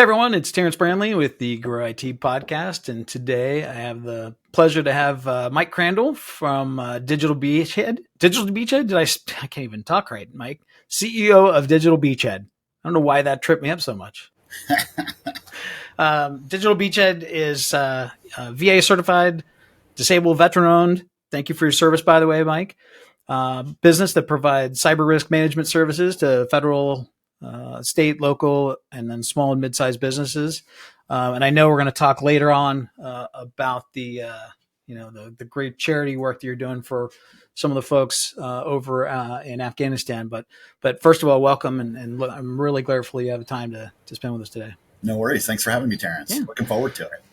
Hey everyone, it's Terrence Branley with the Grow IT podcast, and today I have the pleasure to have Mike Crandall from Digital Beachhead. Digital Beachhead? I can't even talk right, Mike. CEO of Digital Beachhead. I don't know why that tripped me up so much. Digital Beachhead is VA certified, disabled veteran owned. Thank you for your service, by the way, Mike. Business that provides cyber risk management services to federal, state, local, and then small and mid-sized businesses. And I know we're going to talk later on about the great charity work that you're doing for some of the folks over in Afghanistan. But first of all, welcome, and I'm really grateful you have the time to spend with us today. No worries. Thanks for having me, Terrence. Yeah. Looking forward to it.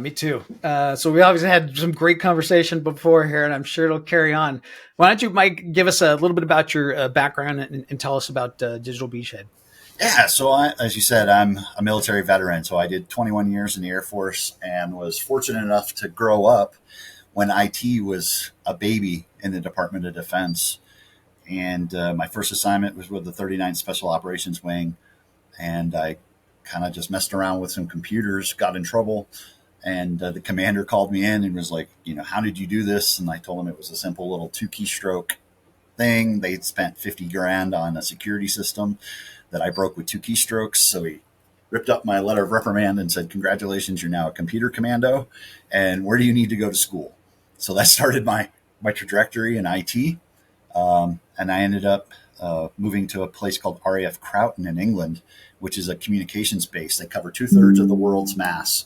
Me too. So we obviously had some great conversation before here, and I'm sure it'll carry on. Why don't you, Mike, give us a little bit about your background and tell us about Digital Beachhead? Yeah. So as you said, I'm a military veteran. So I did 21 years in the Air Force and was fortunate enough to grow up when IT was a baby in the Department of Defense. And my first assignment was with the 39th Special Operations Wing. And I kind of just messed around with some computers, got in trouble. And the commander called me in and was like, how did you do this? And I told him it was a simple little 2-keystroke thing. They'd spent $50,000 on a security system that I broke with 2 keystrokes. So he ripped up my letter of reprimand and said, congratulations, you're now a computer commando. And where do you need to go to school? So that started my trajectory in IT. And I ended up moving to a place called RAF Croughton in England, which is a communications base. They cover 2/3 of the world's mass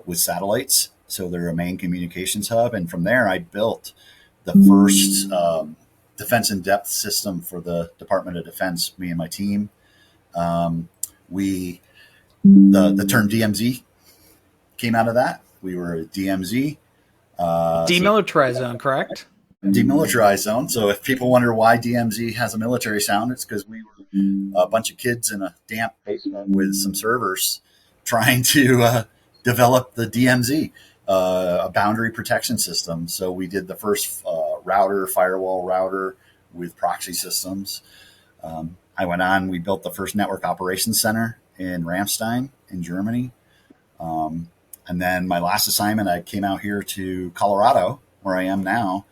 with satellites. So they're a main communications hub. And from there, I built the first defense in depth system for the Department of Defense, me and my team. The term DMZ came out of that. We were a DMZ. Demilitarized zone, correct? Demilitarized zone. So if people wonder why DMZ has a military sound, it's because we were a bunch of kids in a damp basement with some servers trying to develop the DMZ, a boundary protection system. So we did the first firewall router with proxy systems. I went on, we built the first network operations center in Ramstein in Germany. And then my last assignment, I came out here to Colorado, where I am now,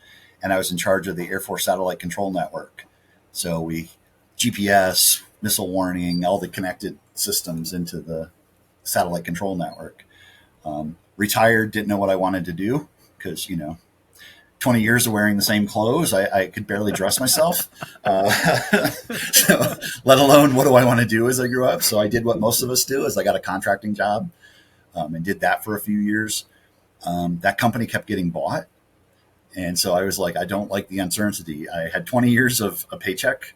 and I was in charge of the Air Force Satellite Control Network. So we GPS, missile warning, all the connected systems into the satellite control network. Retired, didn't know what I wanted to do because, 20 years of wearing the same clothes, I could barely dress myself. So let alone what do I want to do as I grew up? So I did what most of us do is I got a contracting job and did that for a few years. That company kept getting bought. And so I was like, I don't like the uncertainty. I had 20 years of a paycheck.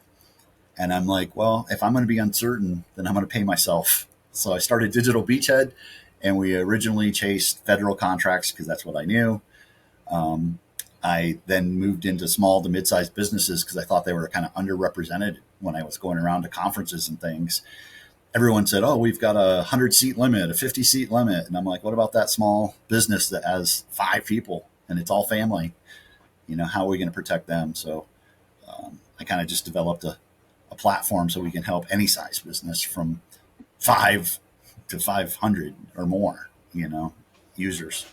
And I'm like, well, if I'm going to be uncertain, then I'm going to pay myself. So I started Digital Beachhead, and we originally chased federal contracts because that's what I knew. I then moved into small to mid-sized businesses because I thought they were kind of underrepresented when I was going around to conferences and things. Everyone said, oh, we've got a 100-seat limit, a 50-seat limit. And I'm like, what about that small business that has 5 people and it's all family? How are we going to protect them? So I kind of just developed a platform so we can help any size business from 5 to 500 or more, users.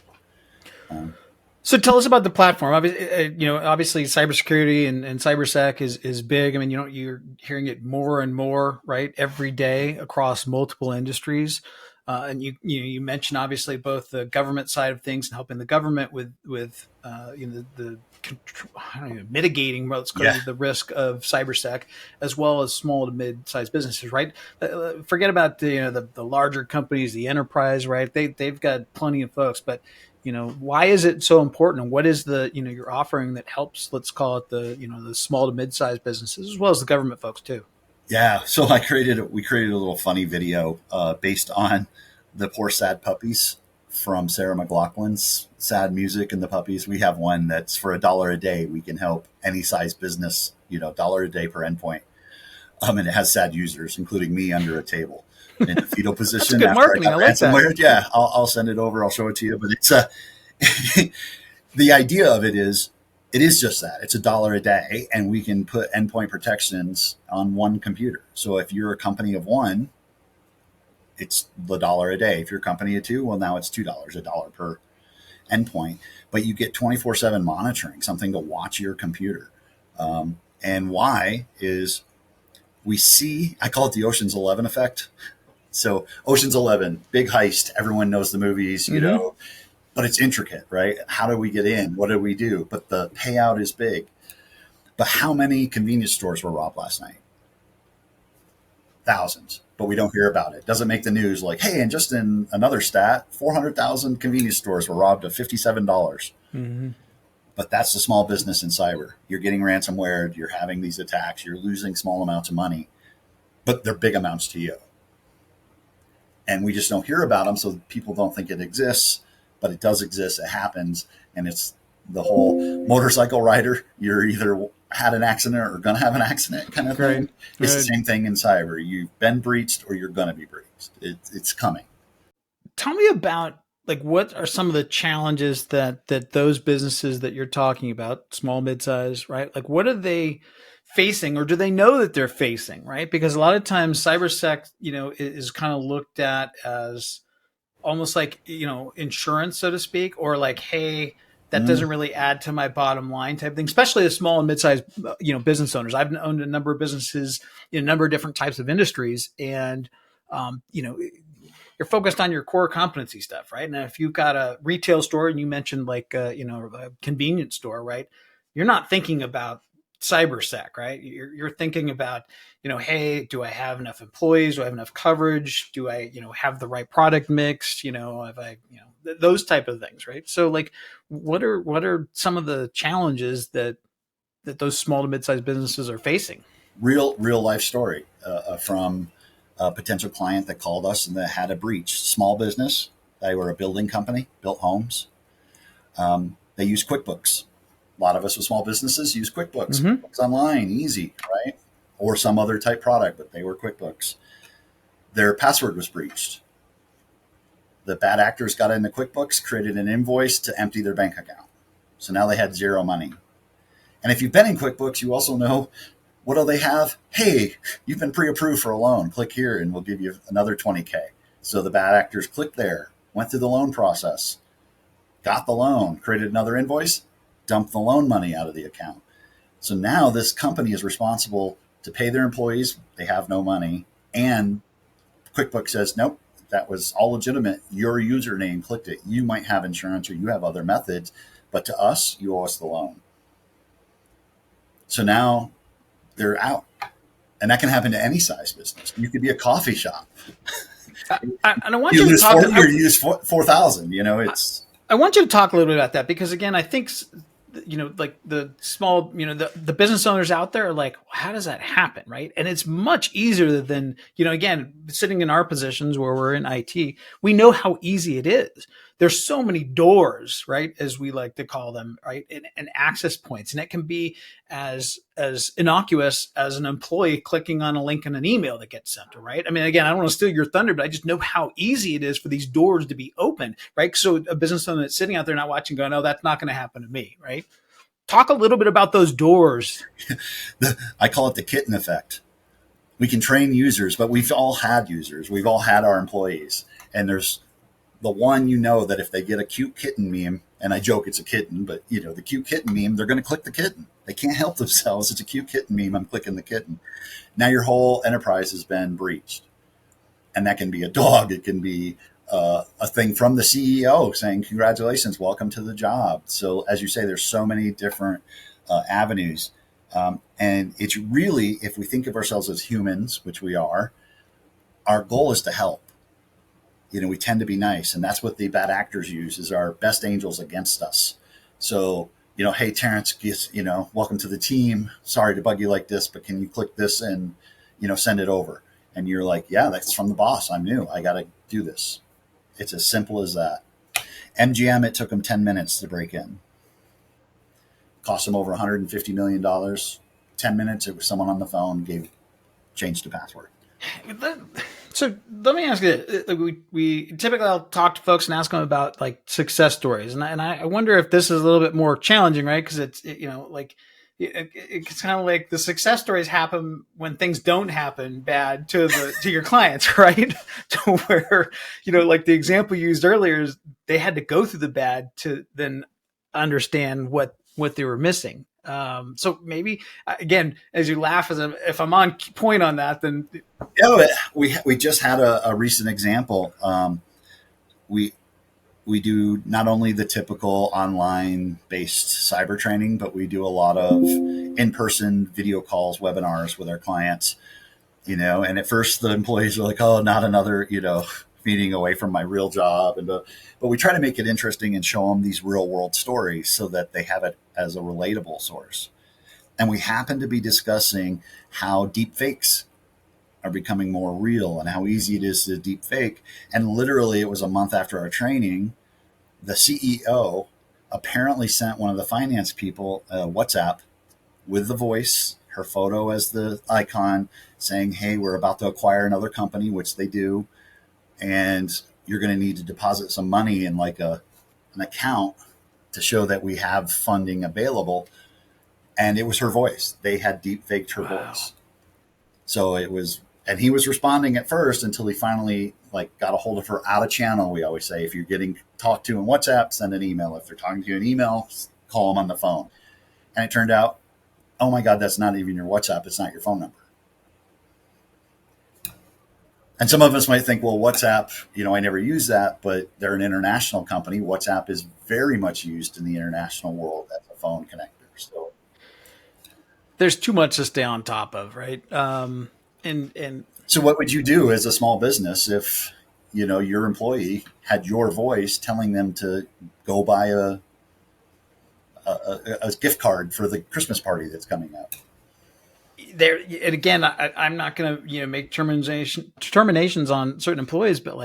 So tell us about the platform. Obviously cybersecurity and cybersec is big. I mean, you're hearing it more and more, right, every day across multiple industries. And you mentioned obviously both the government side of things and helping the government with mitigating the risk of cybersec, as well as small to mid-sized businesses, right? Forget about the larger companies, the enterprise, right? They've got plenty of folks, but why is it so important? And what is your offering that helps, let's call it the small to mid-sized businesses as well as the government folks too? Yeah. So we created a little funny video based on the Poor Sad Puppies from Sarah McLachlan's Sad Music and the Puppies. We have one that's for $1 a day. We can help any size business, $1 a day per endpoint. And it has sad users, including me under a table in a fetal position. That's good marketing. I like that. Yeah, I'll send it over. I'll show it to you. But it's the idea of it is just that. It's $1 a day, and we can put endpoint protections on one computer. So if you're a company of one, it's the dollar a day. If your company of two, well, now it's $2, a dollar per endpoint. But you get 24/7 monitoring, something to watch your computer. And why is we see, I call it the Ocean's 11 effect. So Ocean's 11, big heist. Everyone knows the movies, you know, but it's intricate, right? How do we get in? What do we do? But the payout is big. But how many convenience stores were robbed last night? Thousands, but we don't hear about it. Doesn't make the news. Like, hey, and just in another stat, 400,000 convenience stores were robbed of $57. But that's the small business in cyber. You're getting ransomware, you're having these attacks, you're losing small amounts of money, but they're big amounts to you. And we just don't hear about them, so people don't think it exists, but it does exist. It happens, and it's the whole motorcycle rider. You're either had an accident or going to have an accident kind of thing. It's the same thing in cyber. You've been breached or you're going to be breached. It's coming. Tell me about, like, what are some of the challenges that those businesses that you're talking about, small, mid-size, right? Like, what are they facing, or do they know that they're facing, right? Because a lot of times cybersec, is kind of looked at as almost like, insurance, so to speak, or like, hey, that doesn't really add to my bottom line type thing, especially as small and mid-sized, business owners. I've owned a number of businesses in a number of different types of industries, and, you're focused on your core competency stuff, right? And if you've got a retail store, and you mentioned like, a convenience store, right? You're not thinking about cybersec, right? You're thinking about, hey, do I have enough employees? Do I have enough coverage? Do I, have the right product mix? Have I, those type of things, right? So like, what are some of the challenges that those small to mid-sized businesses are facing? Real life story from a potential client that called us and that had a breach. Small business. They were a building company, built homes. They use QuickBooks. A lot of us with small businesses use QuickBooks. QuickBooks Online, easy, right? Or some other type product, but they were QuickBooks. Their password was breached. The bad actors got into QuickBooks, created an invoice to empty their bank account. So now they had zero money. And if you've been in QuickBooks, you also know, what do they have? Hey, you've been pre-approved for a loan. Click here and we'll give you another 20K. So the bad actors clicked there, went through the loan process, got the loan, created another invoice, dumped the loan money out of the account. So now this company is responsible to pay their employees. They have no money. And QuickBooks says, nope, that was all legitimate. Your username clicked it. You might have insurance or you have other methods, but to us, you owe us the loan. So now they're out. And that can happen to any size business. You could be a coffee shop. And I want you to talk. You use 4,000. It's. I want you to talk a little bit about that, because again, I think, like the small, the business owners out there are like, how does that happen, right? And it's much easier than, again, sitting in our positions where we're in IT, we know how easy it is. There's so many doors, right, as we like to call them, right, and access points, and it can be as innocuous as an employee clicking on a link in an email that gets sent, right? I mean, again, I don't want to steal your thunder, but I just know how easy it is for these doors to be open, right? So a business owner that's sitting out there not watching, going, "Oh, that's not going to happen to me," right? Talk a little bit about those doors. I call it the kitten effect. We can train users, but we've all had users. We've all had our employees, and there's the one, that if they get a cute kitten meme, and I joke it's a kitten, but the cute kitten meme, they're going to click the kitten. They can't help themselves. It's a cute kitten meme. I'm clicking the kitten. Now your whole enterprise has been breached. And that can be a dog. It can be a thing from the CEO saying, congratulations, welcome to the job. So as you say, there's so many different avenues. And it's really, if we think of ourselves as humans, which we are, our goal is to help. We tend to be nice, and that's what the bad actors use, is our best angels against us. So, hey, Terrence, welcome to the team. Sorry to bug you like this, but can you click this and, send it over? And you're like, yeah, that's from the boss. I'm new. I got to do this. It's as simple as that. MGM, it took them 10 minutes to break in. Cost them over $150 million. 10 minutes, it was someone on the phone, changed the password. So let me ask you, we typically, I'll talk to folks and ask them about like success stories. And I wonder if this is a little bit more challenging, right? Because it's, like it's kind of like the success stories happen when things don't happen bad to your clients, right? To where, like the example you used earlier is they had to go through the bad to then understand what they were missing. So maybe again, as you laugh, if I'm on point on that, then Yeah, we just had a recent example. We we do not only the typical online based cyber training, but we do a lot of in person video calls, webinars with our clients. And at first the employees are like, "Oh, not another meeting away from my real job," but we try to make it interesting and show them these real world stories so that they have it as a relatable source. And we happen to be discussing how deep fakes are becoming more real and how easy it is to deep fake. And literally, it was a month after our training, the CEO apparently sent one of the finance people a WhatsApp with the voice, her photo as the icon, saying, "Hey, we're about to acquire another company," which they do, "and you're going to need to deposit some money in like an account to show that we have funding available." And it was her voice. They had deep faked her voice. So it was, and he was responding at first until he finally got a hold of her out of channel. We always say, if you're getting talked to in WhatsApp, send an email. If they're talking to you in email, call them on the phone. And it turned out, oh my God, that's not even your WhatsApp. It's not your phone number. And some of us might think, well, WhatsApp, I never use that, but they're an international company. WhatsApp is very much used in the international world as a phone connector. So there's too much to stay on top of, right? And so what would you do as a small business if, your employee had your voice telling them to go buy a gift card for the Christmas party that's coming up? There, and again, I'm not going to make determinations on certain employees, but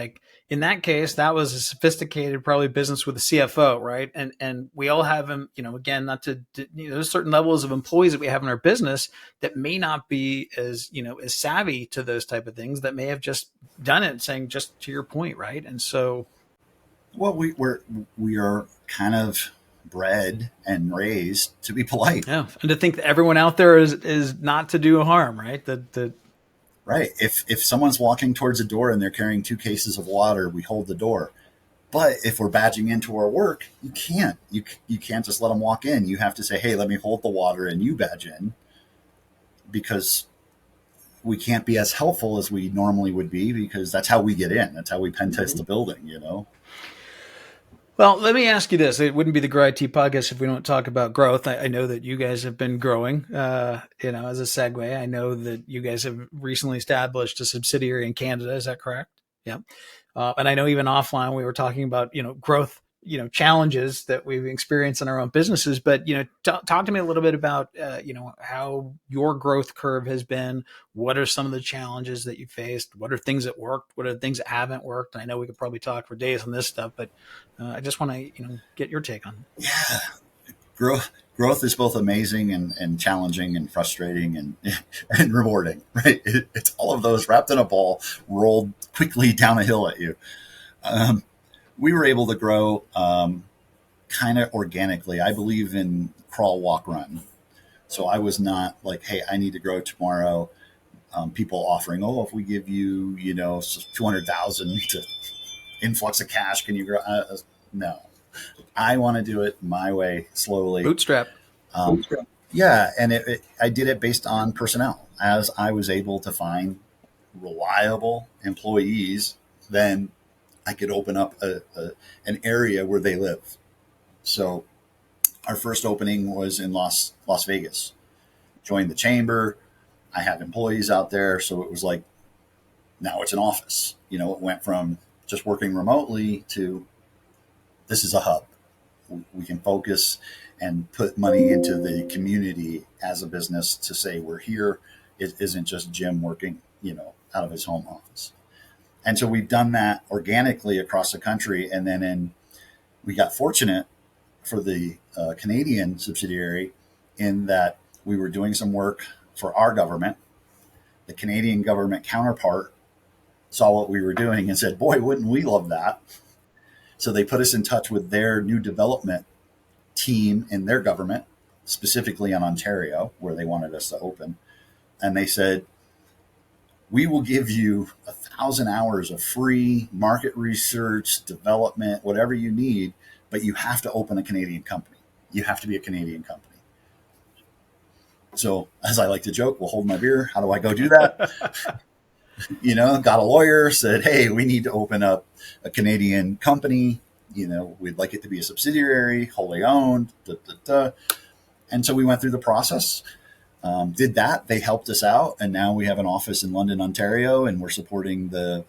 in that case, that was a sophisticated probably business with a CFO, right? And we all have them, again, not to there's certain levels of employees that we have in our business that may not be as as savvy to those type of things, that may have just done it, saying just to your point, right? And so, well, we are kind of bred and raised to be polite. Yeah, and to think that everyone out there is not to do harm, right? Right. If someone's walking towards a door and they're carrying 2 cases of water, we hold the door. But if we're badging into our work, you can't. You can't just let them walk in. You have to say, "Hey, let me hold the water and you badge in," because we can't be as helpful as we normally would be, because that's how we get in. That's how we pen test the building, Well, let me ask you this. It wouldn't be the Grow IT podcast if we don't talk about growth. I know that you guys have been growing, as a segue. I know that you guys have recently established a subsidiary in Canada. Is that correct? Yeah. And I know even offline we were talking about, growth, challenges that we've experienced in our own businesses. But, talk to me a little bit about, how your growth curve has been. What are some of the challenges that you faced? What are things that worked? What are things that haven't worked? And I know we could probably talk for days on this stuff, but I just want to, get your take on it. Yeah. Growth is both amazing and challenging and frustrating and rewarding, right? It's all of those wrapped in a ball, rolled quickly down a hill at you. We were able to grow kind of organically. I believe in crawl, walk, run. So I was not like, "Hey, I need to grow tomorrow." People offering, "Oh, if we give you, 200,000 to influx of cash, can you grow?" No, I want to do it my way, slowly. Bootstrap. Yeah, and I did it based on personnel. As I was able to find reliable employees, then I could open up an area where they live. So our first opening was in Las Vegas. Joined the chamber. I have employees out there, so it was like, now it's an office. It went from just working remotely to, this is a hub. We can focus and put money into the community as a business to say we're here. It isn't just Jim working, out of his home office. And so we've done that organically across the country. And then we got fortunate for the Canadian subsidiary in that we were doing some work for our government. The Canadian government counterpart saw what we were doing and said, "Boy, wouldn't we love that?" So they put us in touch with their new development team in their government. specifically on Ontario, where they wanted us to open. And they said, we will give you 1,000 hours of free market research, development, whatever you need, but you have to open a Canadian company. You have to be a Canadian company. So, as I like to joke, we'll hold my beer. How do I go do that? Got a lawyer, said, hey, we need to open up a Canadian company. We'd like it to be a subsidiary, wholly owned. Da, da, da. And so we went through the process, did that. They helped us out. And now we have an office in London, Ontario, and we're supporting the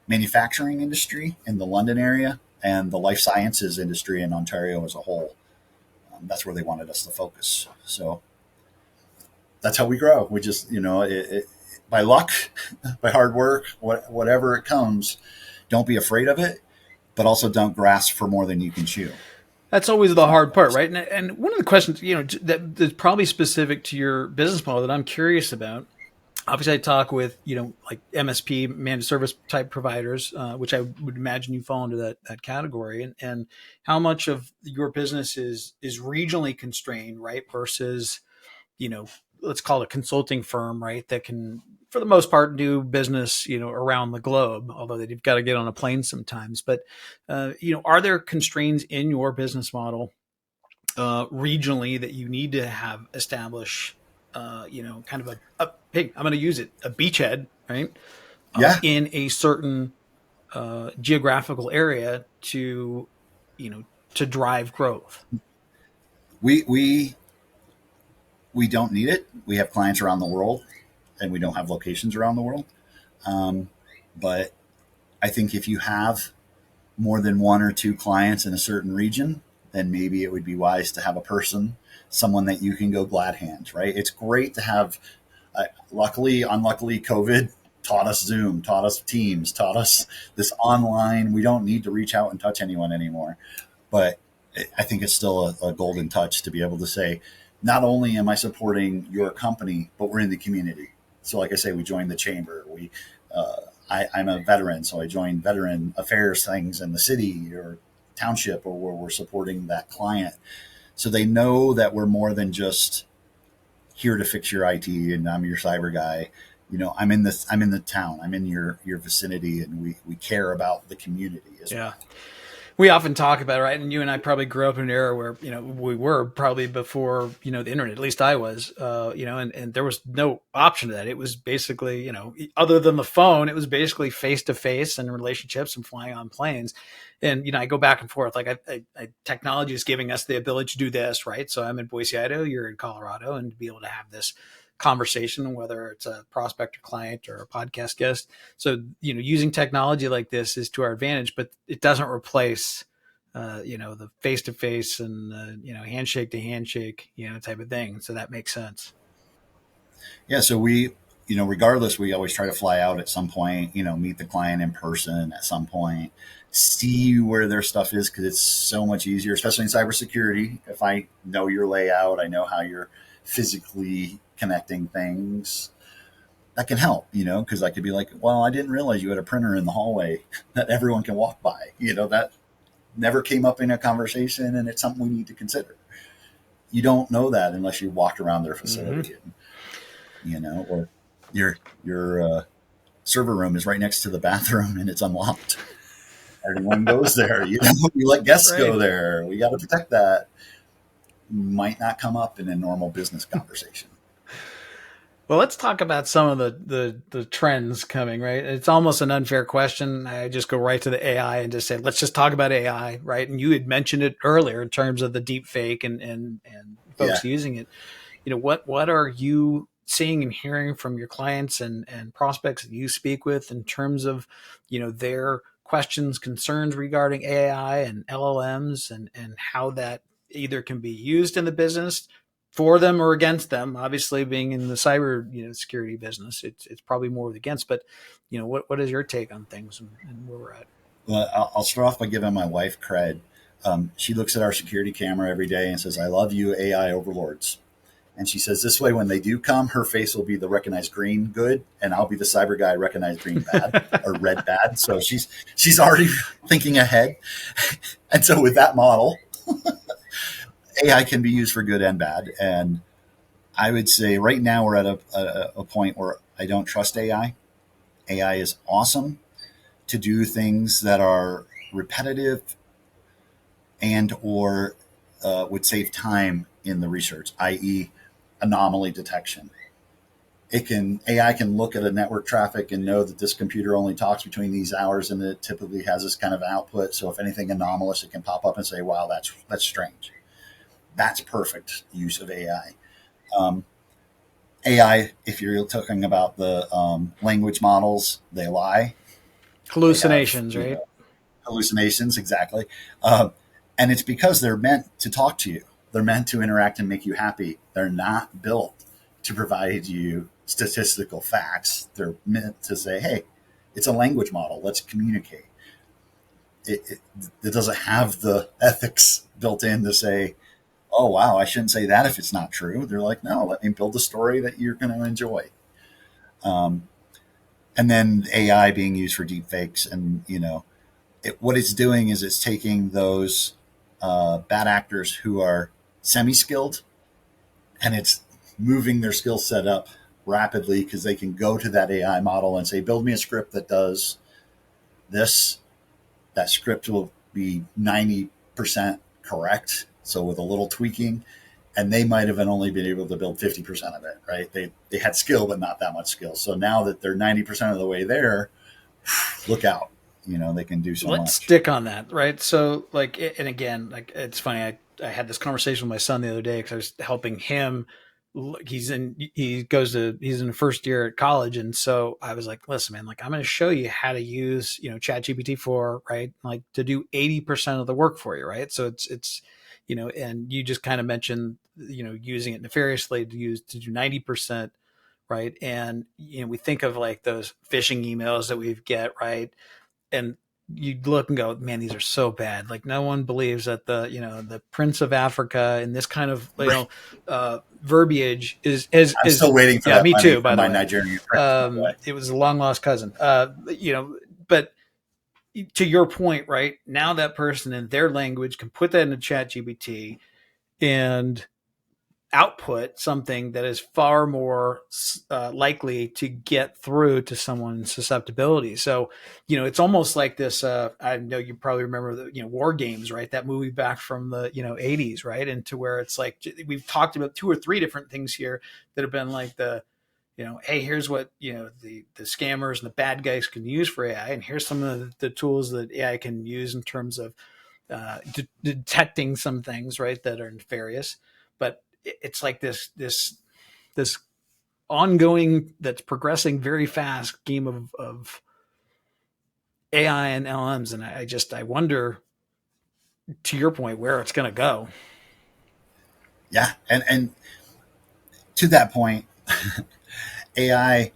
manufacturing industry in the London area and the life sciences industry in Ontario as a whole. That's where they wanted us to focus. So that's how we grow. We just, by luck, by hard work, whatever it comes, don't be afraid of it, but also don't grasp for more than you can chew. That's always the hard part, right? And one of the questions, that's probably specific to your business model that I'm curious about. Obviously, I talk with, like MSP, managed service type providers, which I would imagine you fall into that category, and how much of your business is regionally constrained, right? Versus, let's call it a consulting firm, right? That can, for the most part, do business, around the globe, although they've got to get on a plane sometimes. But, are there constraints in your business model regionally that you need to have establish, kind of hey, I'm going to use it, a beachhead, right? Yeah. In a certain geographical area to, to drive growth. We don't need it. We have clients around the world, and we don't have locations around the world. But I think if you have more than one or two clients in a certain region, then maybe it would be wise to have someone that you can go glad hands, right? It's great to have, unluckily, COVID taught us Zoom, taught us Teams, taught us this online. We don't need to reach out and touch anyone anymore. But I think it's still a golden touch to be able to say, not only am I supporting your company, but we're in the community. So like I say, we joined the chamber. I'm a veteran, so I joined veteran affairs things in the city or township or where we're supporting that client. So they know that we're more than just here to fix your IT and I'm your cyber guy. I'm in the town, I'm in your vicinity, and we care about the community as well. We often talk about it, right? And you and I probably grew up in an era where, we were probably before, the internet, at least I was, and there was no option to that. It was basically, other than the phone, it was basically face to face and relationships and flying on planes. And, I go back and forth, like technology is giving us the ability to do this, right? So I'm in Boise, Idaho, you're in Colorado, and to be able to have this conversation, whether it's a prospect or client or a podcast guest. So, using technology like this is to our advantage, but it doesn't replace, the face to face and, handshake to handshake, type of thing. So that makes sense. Yeah. So regardless, we always try to fly out at some point, meet the client in person at some point, see where their stuff is, because it's so much easier, especially in cybersecurity. If I know your layout, I know how you're physically connecting things, that can help, because I could be like, well, I didn't realize you had a printer in the hallway that everyone can walk by. That never came up in a conversation, and it's something we need to consider. You don't know that unless you walked around their facility, and, or your server room is right next to the bathroom and it's unlocked. Everyone goes there. We let guests go there. We got to protect that. Might not come up in a normal business conversation. Well, let's talk about some of the trends coming, right? It's almost an unfair question. I just go right to the AI and just say, let's just talk about AI, right? And you had mentioned it earlier in terms of the deep fake and folks using it. What are you seeing and hearing from your clients and prospects that you speak with in terms of, their questions, concerns regarding AI and LLMs and how that either can be used in the business for them or against them? Obviously, being in the cyber security business, it's probably more against. But what is your take on things and where we're at? Well, I'll start off by giving my wife cred. She looks at our security camera every day and says, "I love you, AI overlords." And she says, this way, when they do come, her face will be the recognized green good, and I'll be the cyber guy recognized green bad or red bad. So she's already thinking ahead. And so with that model, AI can be used for good and bad. And I would say right now we're at a point where I don't trust AI. AI is awesome to do things that are repetitive and or would save time in the research, i.e., anomaly detection. AI can look at a network traffic and know that this computer only talks between these hours, and it typically has this kind of output. So if anything anomalous, it can pop up and say, "Wow, that's strange." That's perfect use of AI. Um, AI, if you're talking about the language models, they lie. They have, Hallucinations, right? hallucinations, exactly. Uh, and it's because they're meant to talk to you. They're meant to interact and make you happy. They're not built to provide you statistical facts. They're meant to say, hey, it's a language model. Let's communicate. It doesn't have the ethics built in to say, oh, wow, I shouldn't say that if it's not true. They're like, no, let me build a story that you're going to enjoy. Um, and then AI being used for deep fakes, and what it's doing is it's taking those bad actors who are semi-skilled, and it's moving their skill set up rapidly because they can go to that AI model and say, build me a script that does this. That script will be 90% correct. So with a little tweaking, and they might have only been able to build 50% of it, right? They had skill, but not that much skill. So now that they're 90% of the way there, look out. They can do so Let's much. stick on that, right? So, like, and again, like, it's funny. I had this conversation with my son the other day because I was helping him. He's in the first year at college, and so I was like, listen, man, like, I'm going to show you how to use ChatGPT 4, right? Like, to do 80% of the work for you, right? So it's and you just kind of mentioned using it nefariously to do 90%, right? And we think of like those phishing emails that we get, right? And you look and go, man, these are so bad. Like, no one believes that the Prince of Africa and this kind of Right. verbiage is I'm still waiting for yeah, that me money too. from By the my way, Nigerian friends, by the way. it was a long lost cousin. But to your point, right now, that person in their language can put that into Chat GBT and output something that is far more likely to get through to someone's susceptibility. So, it's almost like this. I know you probably remember the War Games, right? That movie back from the 80s, right? And to where it's like we've talked about two or three different things here that have been like hey, here's what the scammers and the bad guys can use for AI, and here's some of the tools that AI can use in terms of detecting some things, right, that are nefarious. But it's like this ongoing, that's progressing very fast game of AI and LMs, and I wonder, to your point, where it's going to go. Yeah, and to that point, AI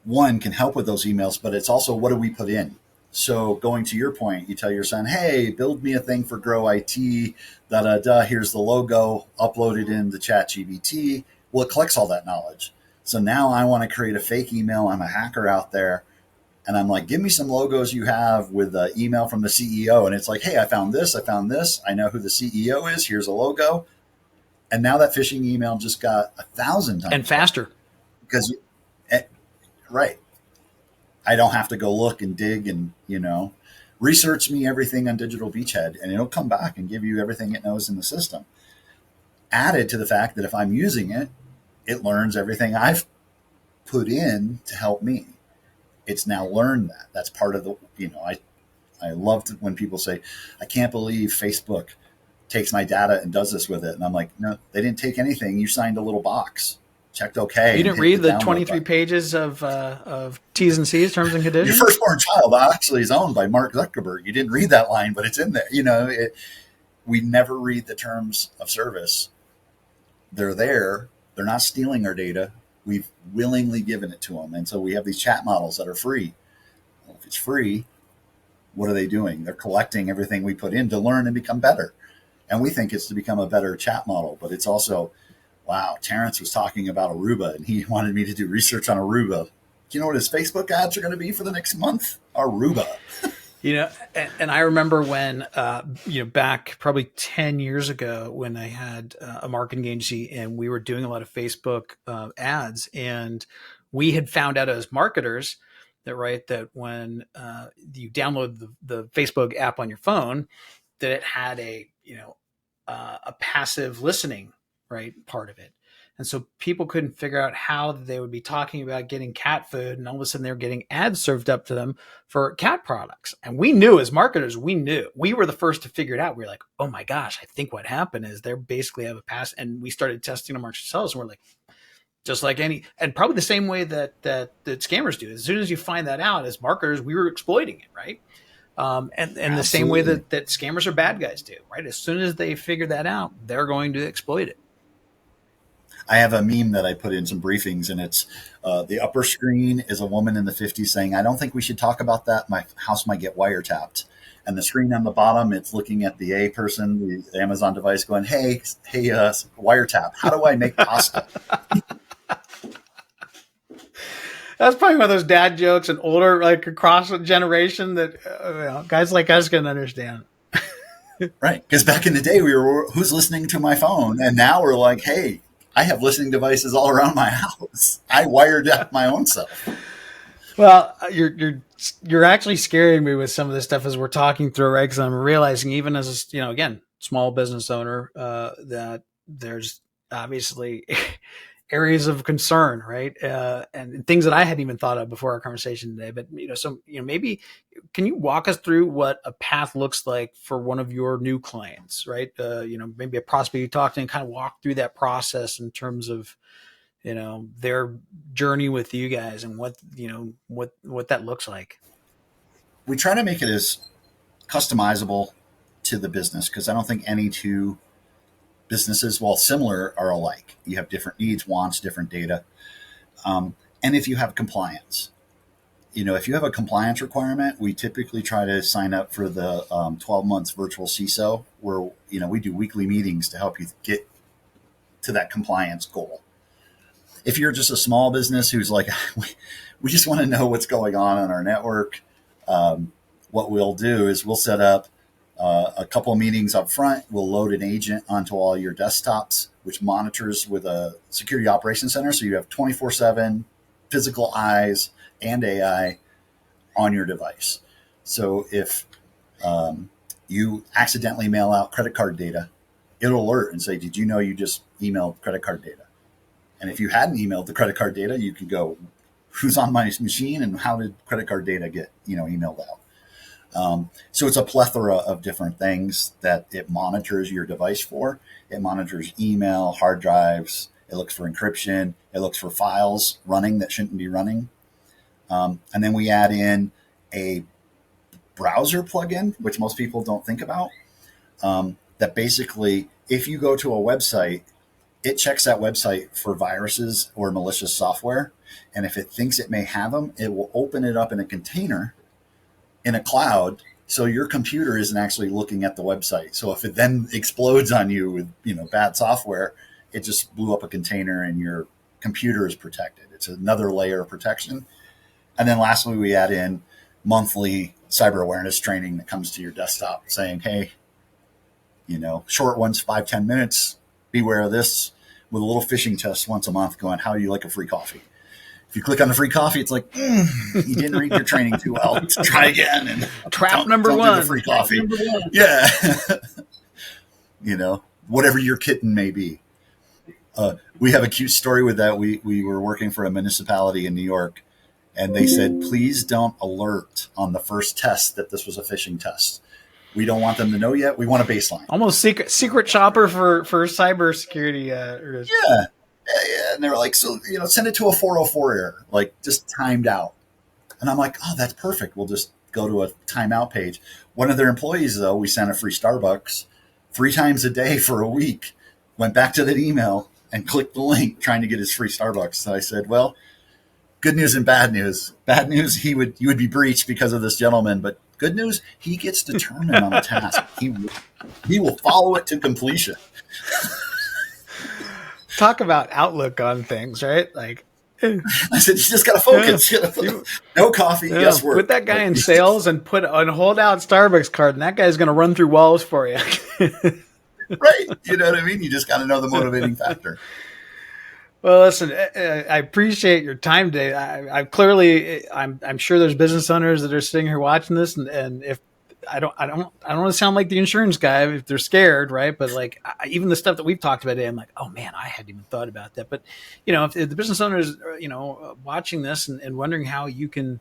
one can help with those emails, but it's also what do we put in. So going to your point, you tell your son, "Hey, build me a thing for Grow IT. Da da da. Here's the logo. Upload it in the Chat GBT." Well, it collects all that knowledge. So now I want to create a fake email. I'm a hacker out there, and I'm like, "Give me some logos you have with the email from the CEO." And it's like, "Hey, I found this. I found this. I know who the CEO is. Here's a logo." And now that phishing email just got 1,000 And times better faster. because, right, I don't have to go look and dig and, research me everything on Digital Beachhead, and it'll come back and give you everything it knows in the system. Added to the fact that if I'm using it, it learns everything I've put in to help me. It's now learned that. That's part of the, I loved when people say, I can't believe Facebook takes my data and does this with it. And I'm like, no, they didn't take anything. You signed a little box, checked OK, You and didn't hit the read the download 23 button. pages of T's and C's, terms and Your conditions. firstborn child actually is owned by Mark Zuckerberg. You didn't read that line, but it's in there. We never read the terms of service. They're there. They're not stealing our data. We've willingly given it to them. And so we have these chat models that are free. Well, if it's free, what are they doing? They're collecting everything we put in to learn and become better. And we think it's to become a better chat model, but it's also, wow, Terrence was talking about Aruba and he wanted me to do research on Aruba. Do you know what his Facebook ads are going to be for the next month? Aruba. And I remember when, back probably 10 years ago when I had a marketing agency and we were doing a lot of Facebook ads, and we had found out as marketers that when you download the Facebook app on your phone, that it had a passive listening, right, part of it. And so people couldn't figure out how they would be talking about getting cat food, and all of a sudden they were getting ads served up to them for cat products. And we knew, as marketers, we were the first to figure it out. We were like, oh my gosh, I think what happened is they basically have a pass. And we started testing them ourselves. And we're like, just like and probably the same way that scammers do. As soon as you find that out, as marketers, we were exploiting it, right? And the same way that scammers are bad guys do, right? As soon as they figure that out, they're going to exploit it. I have a meme that I put in some briefings, and it's the upper screen is a woman in the 50s saying, "I don't think we should talk about that. My house might get wiretapped." And the screen on the bottom, it's looking at the A person, the Amazon device, going, "Hey, wiretap. How do I make pasta?" That's probably one of those dad jokes and older, like across a generation that guys like us can understand. Right. Because back in the day, we were, who's listening to my phone? And now we're like, hey, I have listening devices all around my house. I wired up my own self. Well, you're actually scaring me with some of this stuff as we're talking through, right? Because I'm realizing, even as again, small business owner, that there's obviously areas of concern, right? And things that I hadn't even thought of before our conversation today. But maybe can you walk us through what a path looks like for one of your new clients, right? Maybe a prospect you talked to, and kind of walk through that process in terms of their journey with you guys and what that looks like. We try to make it as customizable to the business, because I don't think any two businesses, while similar, are alike. You have different needs, wants, different data. And if you have compliance, if you have a compliance requirement, we typically try to sign up for the 12 months virtual CISO, where, we do weekly meetings to help you get to that compliance goal. If you're just a small business who's like, we just want to know what's going on our network, what we'll do is we'll set up a couple of meetings up front. We'll load an agent onto all your desktops, which monitors with a security operations center. So you have 24/7 physical eyes and AI on your device. So if you accidentally mail out credit card data, it'll alert and say, did you know you just emailed credit card data? And if you hadn't emailed the credit card data, you could go, who's on my machine and how did credit card data get emailed out? So it's a plethora of different things that it monitors your device for. It monitors email, hard drives. It looks for encryption. It looks for files running that shouldn't be running. And then we add in a browser plugin, which most people don't think about, that basically, if you go to a website, it checks that website for viruses or malicious software. And if it thinks it may have them, it will open it up in a container in a cloud, so your computer isn't actually looking at the website. So if it then explodes on you with bad software, it just blew up a container and your computer is protected. It's another layer of protection. And then lastly, we add in monthly cyber awareness training that comes to your desktop saying, hey, short ones, 5-10 minutes, beware of this, with a little phishing test once a month going, how do you like a free coffee? If you click on the free coffee, it's like, you didn't read your training too well. Let's try again. And Trap number one. Do the free coffee. Yeah. Whatever your kitten may be. We have a cute story with that. We were working for a municipality in New York, and they said, please don't alert on the first test that this was a phishing test. We don't want them to know yet. We want a baseline. Almost secret shopper for cybersecurity. Yeah. And they were like, so, send it to a 404 error, like just timed out. And I'm like, oh, that's perfect. We'll just go to a timeout page. One of their employees, though, we sent a free Starbucks 3 times a day for a week, went back to that email and clicked the link trying to get his free Starbucks. So I said, well, good news and bad news. Bad news, you would be breached because of this gentleman. But good news, he gets determined on a task. He will follow it to completion. Talk about outlook on things, right? Like, I said, you just got to focus. No coffee. Yes, put work. that guy in sales and hold out Starbucks card, and that guy's going to run through walls for you. Right. You know what I mean? You just got to know the motivating factor. Well, listen, I appreciate your time today. I'm sure there's business owners that are sitting here watching this, and if I don't want to sound like the insurance guy if they're scared, right? But like even the stuff that we've talked about today, I'm like, oh man, I hadn't even thought about that. But if the business owners, watching this and wondering how you can,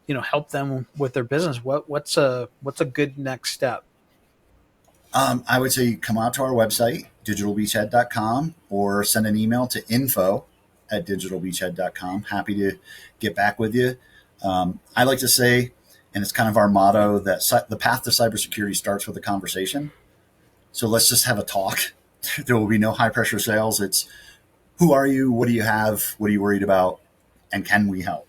help them with their business, what's a good next step? I would say come out to our website, digitalbeachhead.com, or send an email to info@digitalbeachhead.com. Happy to get back with you. I like to say, and it's kind of our motto, that the path to cybersecurity starts with a conversation. So let's just have a talk. There will be no high pressure sales. It's who are you? What do you have? What are you worried about? And can we help?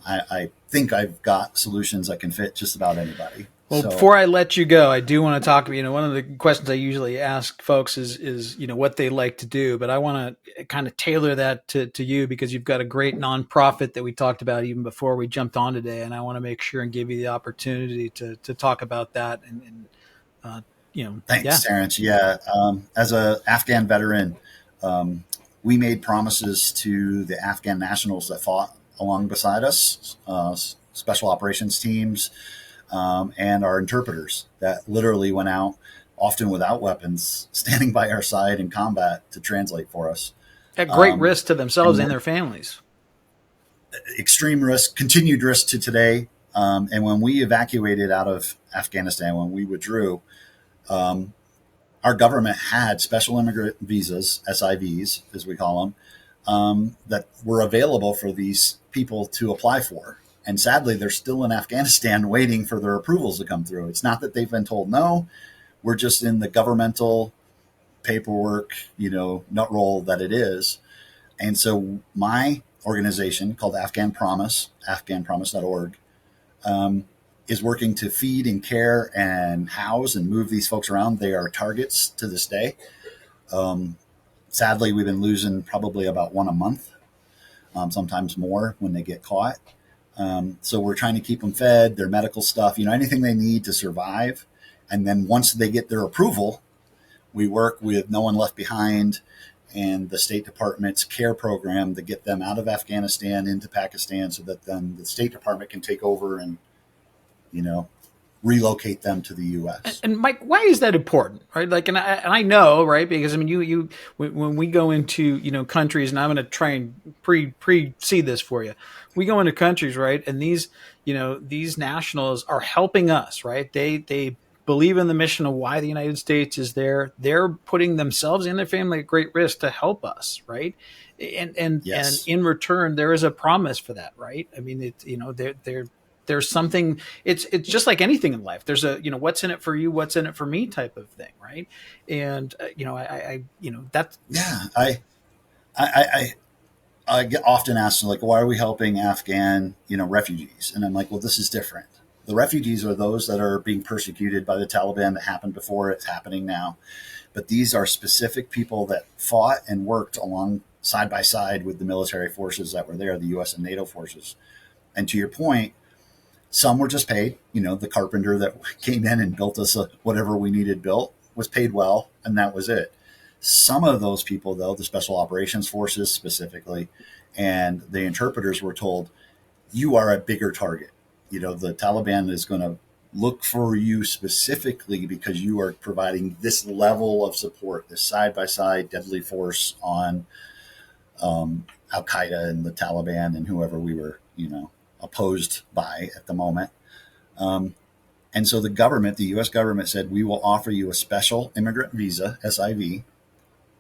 I think I've got solutions that can fit just about anybody. Well, before I let you go, I do want to talk. One of the questions I usually ask folks is what they like to do, but I want to kind of tailor that to you because you've got a great nonprofit that we talked about even before we jumped on today, and I want to make sure and give you the opportunity to talk about that. Thanks, yeah. Terrence. Yeah, as a Afghan veteran, we made promises to the Afghan nationals that fought along beside us, special operations teams. And our interpreters that literally went out, often without weapons, standing by our side in combat to translate for us. At great risk to themselves and their families. Extreme risk, continued risk to today. And when we evacuated out of Afghanistan, when we withdrew, our government had special immigrant visas, SIVs, as we call them, that were available for these people to apply for. And sadly, they're still in Afghanistan waiting for their approvals to come through. It's not that they've been told no. We're just in the governmental paperwork, nut roll that it is. And so my organization called Afghan Promise, afghanpromise.org, is working to feed and care and house and move these folks around. They are targets to this day. Sadly, we've been losing probably about one a month, sometimes more when they get caught. So we're trying to keep them fed, their medical stuff, anything they need to survive. And then once they get their approval, we work with No One Left Behind and the State Department's CARE program to get them out of Afghanistan into Pakistan so that then the State Department can take over and, relocate them to the U.S. And Mike, why is that important, right? Like, and I know, right? Because when we go into countries, and I'm going to try and pre-see this for you. We go into countries, right? And these nationals are helping us, right? They believe in the mission of why the United States is there. They're putting themselves and their family at great risk to help us, right? And Yes. and in return, there is a promise for that, right? I mean, there's something. It's just like anything in life. There's a what's in it for you, what's in it for me type of thing, right? And that's I get often asked, like, why are we helping Afghan, refugees? And I'm like, well, this is different. The refugees are those that are being persecuted by the Taliban that happened before, it's happening now. But these are specific people that fought and worked along side by side with the military forces that were there, the U.S. and NATO forces. And to your point, some were just paid. The carpenter that came in and built us whatever we needed built was paid well, and that was it. Some of those people, though, the special operations forces specifically, and the interpreters were told, you are a bigger target. The Taliban is going to look for you specifically because you are providing this level of support, this side-by-side deadly force on Al-Qaeda and the Taliban and whoever we were, opposed by at the moment. And so the U.S. government said, we will offer you a special immigrant visa, SIV,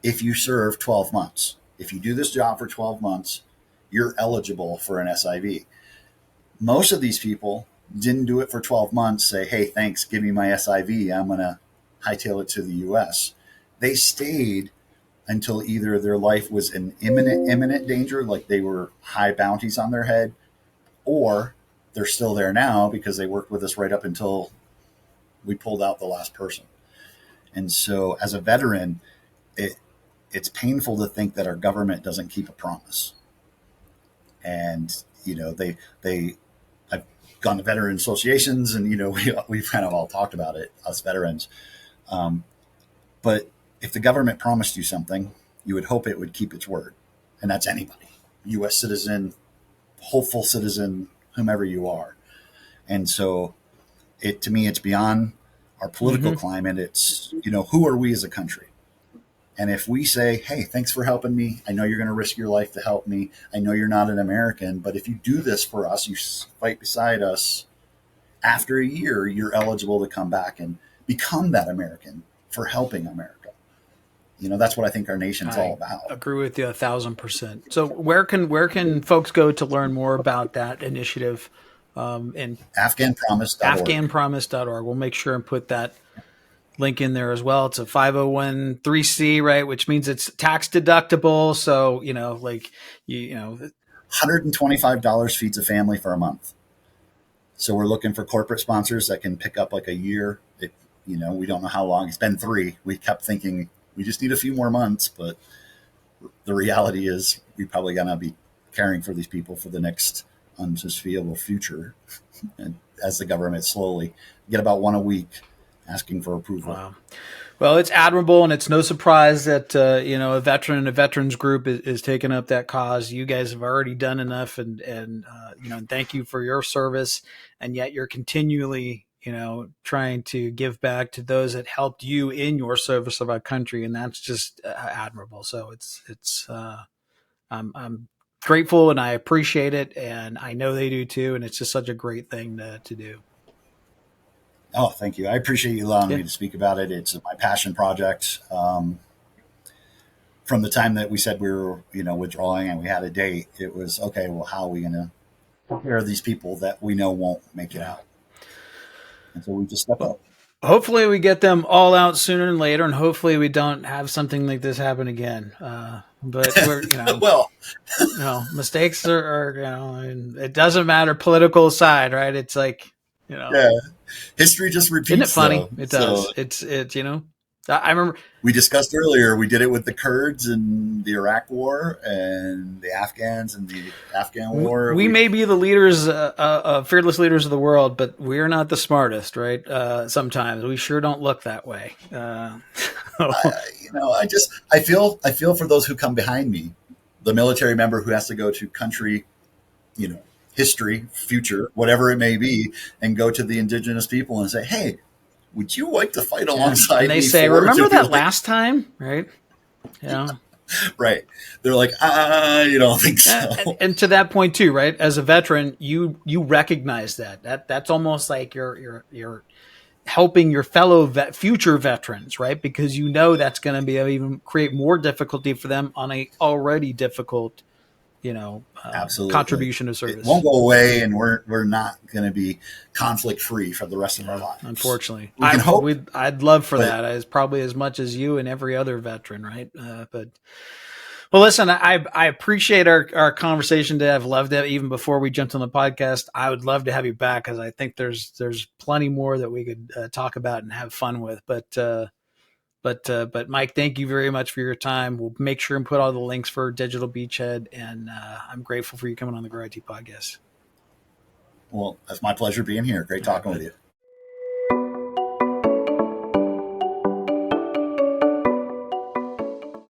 if you serve 12 months. If you do this job for 12 months, you're eligible for an SIV. Most of these people didn't do it for 12 months, say, hey, thanks, give me my SIV. I'm going to hightail it to the U.S. They stayed until either their life was in imminent danger, like they were high bounties on their head, or they're still there now because they worked with us right up until we pulled out the last person. And so as a veteran, it's painful to think that our government doesn't keep a promise. And, I've gone to veteran associations, and, we've kind of all talked about it, us veterans. But if the government promised you something, you would hope it would keep its word. And that's anybody, U.S. citizen, hopeful citizen, whomever you are. And so to me, it's beyond our political climate. It's, who are we as a country? And if we say, hey, thanks for helping me. I know you're going to risk your life to help me. I know you're not an American, but if you do this for us, you fight beside us, after a year, you're eligible to come back and become that American for helping America. That's what I think our nation's all about. Agree with you 1,000%. So where can folks go to learn more about that initiative? And AfghanPromise.org. AfghanPromise.org. We'll make sure and put that link in there as well. It's a 501(c), right? Which means it's tax deductible. So, $125 feeds a family for a month. So we're looking for corporate sponsors that can pick up like a year. We don't know how long. It's been 3. We kept thinking we just need a few more months, but the reality is we probably going to be caring for these people for the next unforeseeable future. And as the government slowly get about 1 a week asking for approval. Wow. Well, it's admirable, and it's no surprise that a veterans group is taking up that cause. You guys have already done enough, and thank you for your service, and yet you're continually trying to give back to those that helped you in your service of our country, and that's just admirable. So I'm grateful, and I appreciate it, and I know they do too, and it's just such a great thing to do. Oh, thank you. I appreciate you allowing me to speak about it. It's my passion project. From the time that we said we were, withdrawing and we had a date, it was, okay, well, how are we going to take care of these people that we know won't make it out? And so we just stepped up. Hopefully we get them all out sooner than later, and hopefully we don't have something like this happen again. But we're, well, mistakes are it doesn't matter political side, right? It's like, yeah, history just repeats. Isn't it funny? Though. It does. So, it's I remember we discussed earlier, we did it with the Kurds in the Iraq war and the Afghans in the Afghan war. We may be the leaders, fearless leaders of the world, but we're not the smartest, right? Sometimes we sure don't look that way. I feel for those who come behind me, the military member who has to go to country, history, future, whatever it may be, and go to the indigenous people and say, hey, would you like to fight alongside me? And they say, remember that last time, right? Right. They're like, you don't think so. And to that point too, right? As a veteran, you recognize that's almost like you're helping your fellow future veterans, right? Because that's going to be even create more difficulty for them on a already difficult absolutely contribution of service. It won't go away, and we're not going to be conflict free for the rest of our lives. Unfortunately, we can hope. I'd love for that as probably as much as you and every other veteran, right? Well, listen, I appreciate our conversation today. I've loved it. Even before we jumped on the podcast, I would love to have you back because I think there's plenty more that we could talk about and have fun with. But Mike, thank you very much for your time. We'll make sure and put all the links for Digital Beachhead, and I'm grateful for you coming on the Grow IT podcast. Well, it's my pleasure being here. Great talking with you.